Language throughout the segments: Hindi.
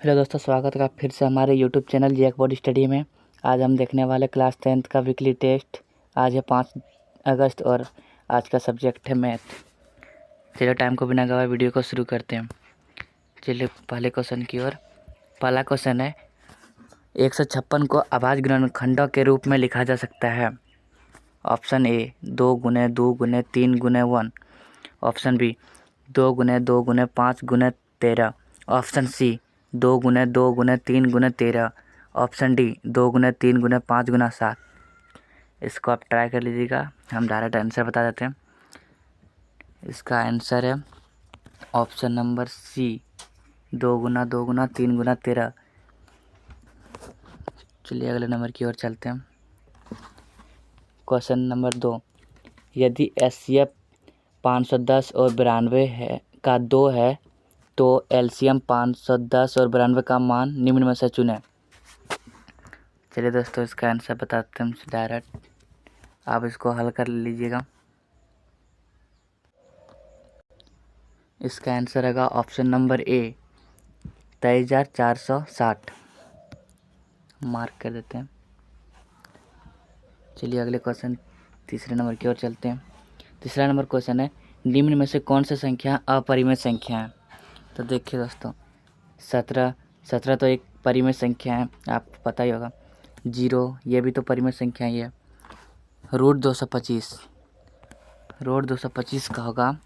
हेलो दोस्तों, स्वागत है फिर से हमारे यूट्यूब चैनल जैकबॉडी स्टडी में। आज हम देखने वाले क्लास 10th का वीकली टेस्ट। आज है 5 अगस्त और आज का सब्जेक्ट है मैथ। चलिए टाइम को बिना गवाए वीडियो को शुरू करते हैं। चलिए पहले क्वेश्चन की ओर। पहला क्वेश्चन है 156 को अभाज्य गुणनखंडों के रूप में लिखा जा सकता है। ऑप्शन ए 2 गुने 2 गुने 3 गुने 1। ऑप्शन बी 2 गुने 2 गुने 5 गुने 13। ऑप्शन सी 2 गुने 2 गुने 3 गुने 13। ऑप्शन डी 2 गुने 3 गुने 5 गुना 7। इसको आप ट्राई कर लीजिएगा। हम डायरेक्ट आंसर बता देते हैं। इसका आंसर है ऑप्शन नंबर सी 2 गुना 2 गुना 3 गुना 13। चलिए अगले नंबर की ओर चलते हैं। क्वेश्चन नंबर 2, यदि एचसीएफ 510 और 92 है का 2 है तो एलसीएम 510 और 92 का मान निम्न में से चुनें। चलिए दोस्तों इसका आंसर बताते हैं डायरेक्ट। आप इसको हल कर लीजिएगा। इसका आंसर रहेगा ऑप्शन नंबर ए 23,460। मार्क कर देते हैं। चलिए अगले क्वेश्चन तीसरे नंबर की ओर चलते हैं। तीसरा नंबर क्वेश्चन है निम्न में से कौन सी संख्या अपरिमेय संख्या है। तो देखिए दोस्तों 17 तो एक परिमेय संख्या है, आपको पता ही होगा। 0 ये भी तो परिमेय संख्या ही है। रूट 225 का होगा।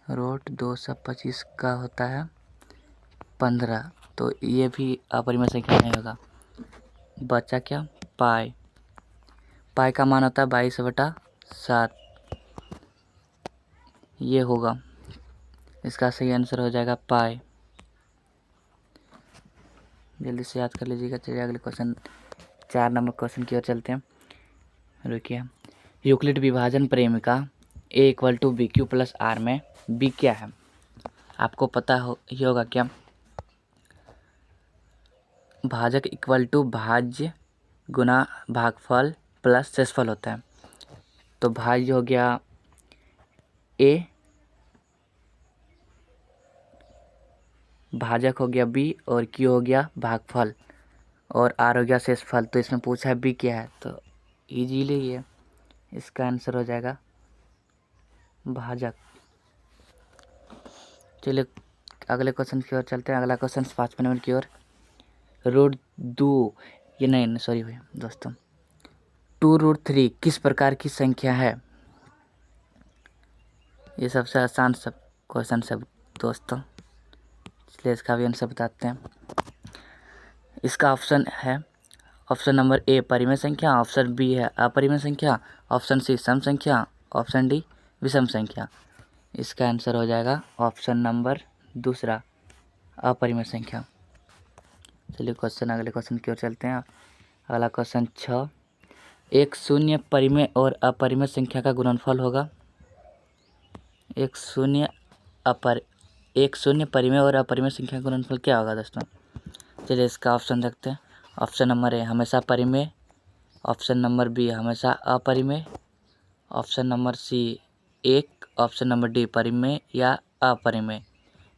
रूट 225 का होता है 15, तो ये भी अपरिमेय संख्या नहीं होगा। बचा क्या? पाई का मान होता है 22/7। ये होगा। इसका सही आंसर हो जाएगा पाई। जल्दी से याद कर लीजिएगा। चलिए अगले क्वेश्चन 4 नंबर क्वेश्चन की ओर चलते हैं। रुकिए। यूक्लिड विभाजन प्रेमिका a = BQ + R में b क्या है? आपको पता ही होगा क्या? भाजक = भाज्य गुना भागफल प्लस शेषफल होता है। तो भाज्य हो गया a, भाजक हो गया b और q हो गया भागफल और r हो गया शेषफल। तो इसमें पूछा है b क्या है, तो इजीली ये इसका आंसर हो जाएगा भाजक। चलिए अगले क्वेश्चन की ओर चलते हैं। अगला क्वेश्चन 5वें नंबर की ओर। रूट 2 ये नहीं सॉरी भाई दोस्तों 2√3 किस प्रकार की संख्या है? ये सबसे आसान सब क्वेश्चन सब दोस्तों, इसलिए इसका भी आंसर बताते हैं। इसका ऑप्शन है ऑप्शन नंबर ए परिमेय संख्या, ऑप्शन बी है अपरिमेय संख्या, ऑप्शन सी सम संख्या, ऑप्शन डी विषम संख्या। इसका आंसर हो जाएगा ऑप्शन नंबर दूसरा अपरिमेय संख्या। चलिए अगले क्वेश्चन की ओर चलते हैं। अगला क्वेश्चन 6, एक शून्य परिमेय और अपरिमेय संख्या का गुणनफल होगा। एक शून्य परिमेय और अपरिमेय संख्या का गुणनफल क्या होगा दोस्तों? चलिए इसका ऑप्शन देखते हैं। ऑप्शन नंबर ए हमेशा परिमेय, ऑप्शन नंबर बी हमेशा अपरिमेय, option number C 1, option number D परिमेय या अपरिमेय।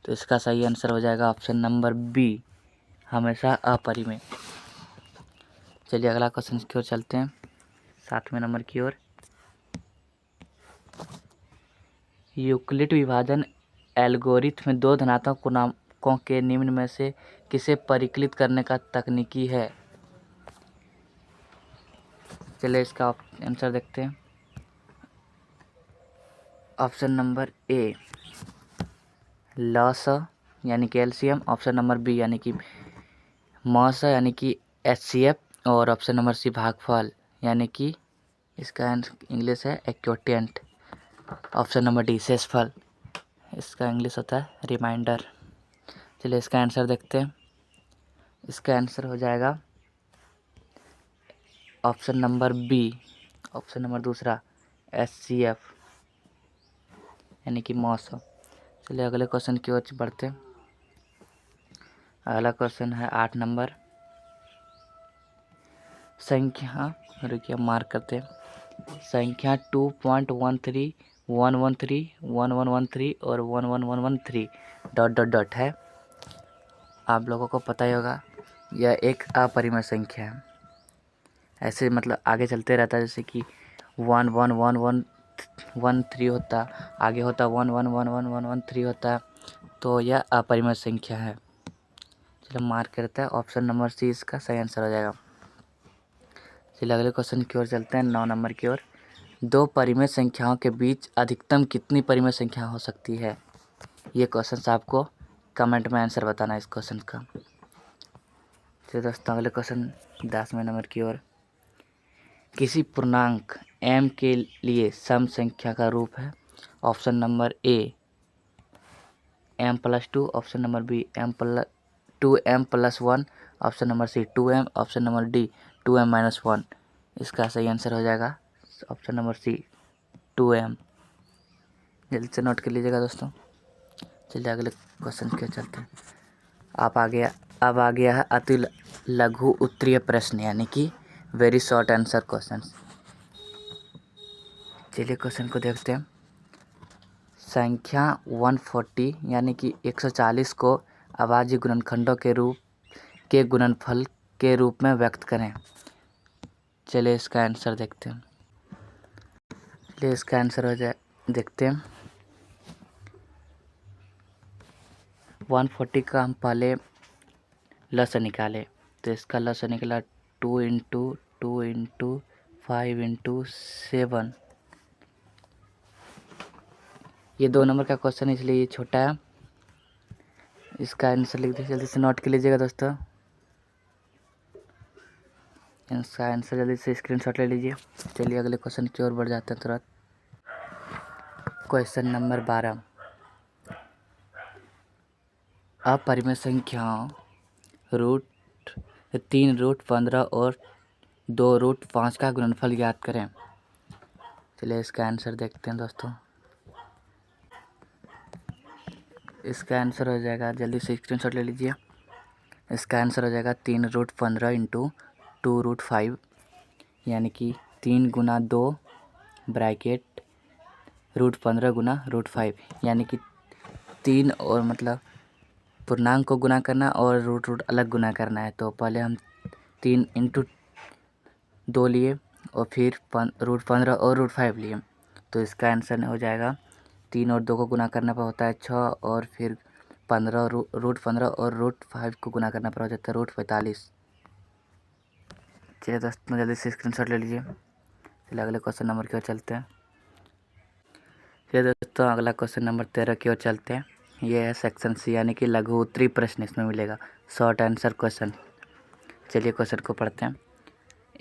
तो इसका सही आंसर हो जाएगा ऑप्शन नंबर बी हमेशा अपरिमेय। चलिए अगला क्वेश्चन की ओर चलते हैं 7वें नंबर की ओर। यूक्लिड विभाजन एल्गोरिथ्म में 2 धनात्मक पूर्णांकों के निम्न में से किसे परिकलित करने का तकनीकी है? चलिए इसका आंसर देखते हैं। ऑप्शन नंबर ए लॉस यानी कि एलसीएम, ऑप्शन नंबर बी यानी कि मॉस यानी कि एचसीएफ और ऑप्शन नंबर सी भागफल यानी कि इसका इंग्लिश है एक्विटेंट, ऑप्शन नंबर डी शेषफल, इसका इंग्लिश होता है रिमाइंडर। चलिए इसका आंसर देखते हैं। इसका आंसर हो जाएगा option number B, option number दूसरा एचसीएफ यानी कि मॉस। चलिए अगले क्वेश्चन की ओर बढ़ते हैं। अगला क्वेश्चन है 8 नंबर। संख्या रुकिए मार्क करते हैं। संख्या 2.13 113 1113 और 11113 ... है। आप लोगों को पता ही होगा, यह एक अपरिमेय संख्या है। ऐसे मतलब आगे चलते रहता है, जैसे कि 1 1 1 1 1 3 होता, आगे होता 1 1 1 1 1 1 3 होता, तो यह अपरिमेय संख्या है। चलो मार्क करता है, ऑप्शन नंबर सी इसका सही आंसर हो जाएगा। चलिए अगले क्वेश्चन की ओर चलते हैं, 9 नंबर की ओर। दो परिमेय संख्याओं के बीच अधिकतम कितनी परिमेय संख्या हो सकती है? ये क्वेश्चन आपको कमेंट में आंसर बताना है इस क्वेश्चन का। चलिए दोस्तों अगले क्वेश्चन 10वें नंबर की ओर। किसी पूर्णांक m के लिए सम संख्या का रूप है। Option number A m+2, option number B m+2m+1, option number C 2m, option number D 2m-1। इसका सही आंसर हो जाएगा ऑप्शन नंबर सी 2m। जल्दी से नोट कर लीजिएगा दोस्तों। चलिए अगले क्वेश्चन के चलते हैं। अब आ गया है अति लघु उत्तरीय प्रश्न, यानी कि वेरी शॉर्ट आंसर क्वेश्चन। चलिए क्वेश्चन को देखते हैं। संख्या 140 यानी कि 140 को अभाज्य गुणनखंडों के गुणनफल के रूप में व्यक्त करें। चलिए इसका आंसर देखते हैं। चलिए इसका आंसर हो जाए देखते हैं। 140 का हम पहले लसा निकाले, तो इसका लसा निकला 2 × 2 × 5 × 7। ये 2 नंबर का क्वेश्चन है, इसलिए ये छोटा है। इसका आंसर लिख दीजिए, जल्दी से नोट कर लीजिएगा दोस्तों। इसका आंसर जल्दी से स्क्रीनशॉट ले लीजिए। चलिए अगले क्वेश्चन की ओर बढ़ जाते हैं तुरंत। Question number 12। अपरिमेय संख्याओं √3 √15 और 2 √5 का गुणनफल ज्ञात करें। चलिए इसका आंसर देखते हैं दोस्तों। इसका आंसर हो जाएगा, जल्दी से स्क्रीनशॉट ले लीजिए। इसका आंसर हो जाएगा 3 √15 × 2 √5, यानी कि 3 × 2 ब्रैकेट √15 × √5, यानी कि 3 और मतलब पूर्णांक को गुना करना और रूट अलग गुना करना है। तो पहले हम 3 × 2 लिए और फिर √15 और √5 लिए, तो इसका आंसर हो जाएगा 3 और 2 को गुना करने पर होता है 6, और फिर 15 √15 और √5 को गुना करने पर हो जाता है √45। चलिए दोस्तों जल्दी से स्क्रीनशॉट ले लीजिए। चलिए अगले क्वेश्चन नंबर की ओर चलते हैं। चलिए दोस्तों अगला क्वेश्चन नंबर 13 की ओर चलते हैं। ये है सेक्शन सी, यानी कि लघु उत्तरीय प्रश्न इसमें मिलेगा, शॉर्ट आंसर क्वेश्चन। चलिए क्वेश्चन को पढ़ते हैं।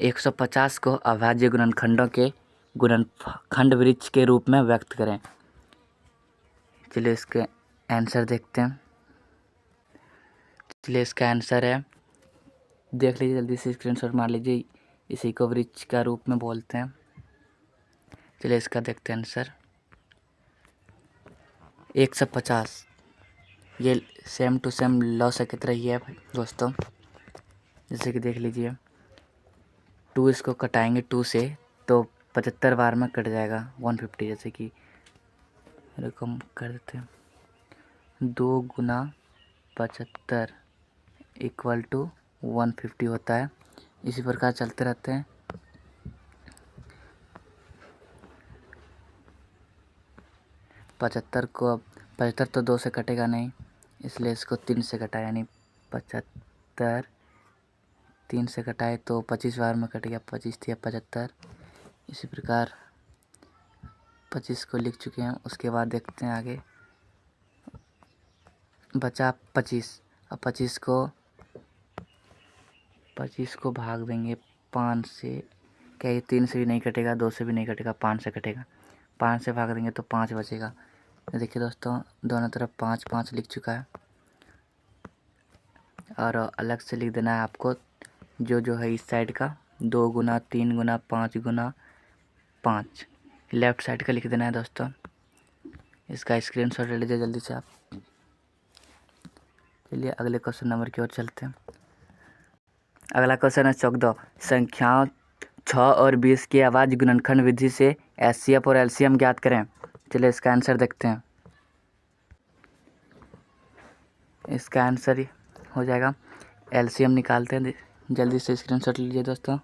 150 को अभाज्य गुणनखंडों के गुणनखंड वृक्ष के रूप में व्यक्त करें। चलिए इसके आंसर देखते हैं। चलिए इसका आंसर है, देख लीजिए जल्दी से स्क्रीनशॉट मार लीजिए। इसी को वृक्ष का रूप में बोलते हैं। चलिए इसका देखते हैं आंसर। 150 ये सेम टू सेम लॉस की तरह ही है दोस्तों। जैसे कि देख लीजिए, 2 इसको कटाएंगे 2 से तो 75 बार में कट जाएगा 150। जैसे कि रकम कर देते हैं, 2 × 75 = 150 होता है। इसी प्रकार चलते रहते हैं। पचहत्तर तो 2 से कटेगा नहीं, इसलिए इसको 3 से कटा, यानी 75 3 से कटाए तो 25 बार में कटेगा, 25 या 75। इसी प्रकार 25 को लिख चुके हैं। उसके बाद देखते हैं आगे, बचा 25। अब 25 को भाग देंगे 5 से, क्या ये 3 से भी नहीं कटेगा, 2 से भी नहीं कटेगा, 5 से कटेगा। 5 से भाग देंगे तो 5 बचेगा। तो देखिए दोस्तों दोनों तरफ 5 5 लिख चुका है, और अलग से लिख देना है आपको जो है इस साइड का 2 × 3 × 5 × 5 लेफ़्ट साइड का लिख देना है दोस्तों। इसका स्क्रीनशॉट ले लीजिए जल्दी से आप। चलिए अगले क्वेश्चन नंबर की ओर चलते हैं। अगला क्वेश्चन है 14। संख्याओं 6 और 20 की अभाज्य गुणनखंड विधि से HCF और LCM ज्ञात करें। चलिए इसका आंसर देखते हैं। इसका आंसर हो जाएगा। एलसीएम निकालते हैं, जल्दी से स्क्रीनशॉट लीजिए दोस्तों।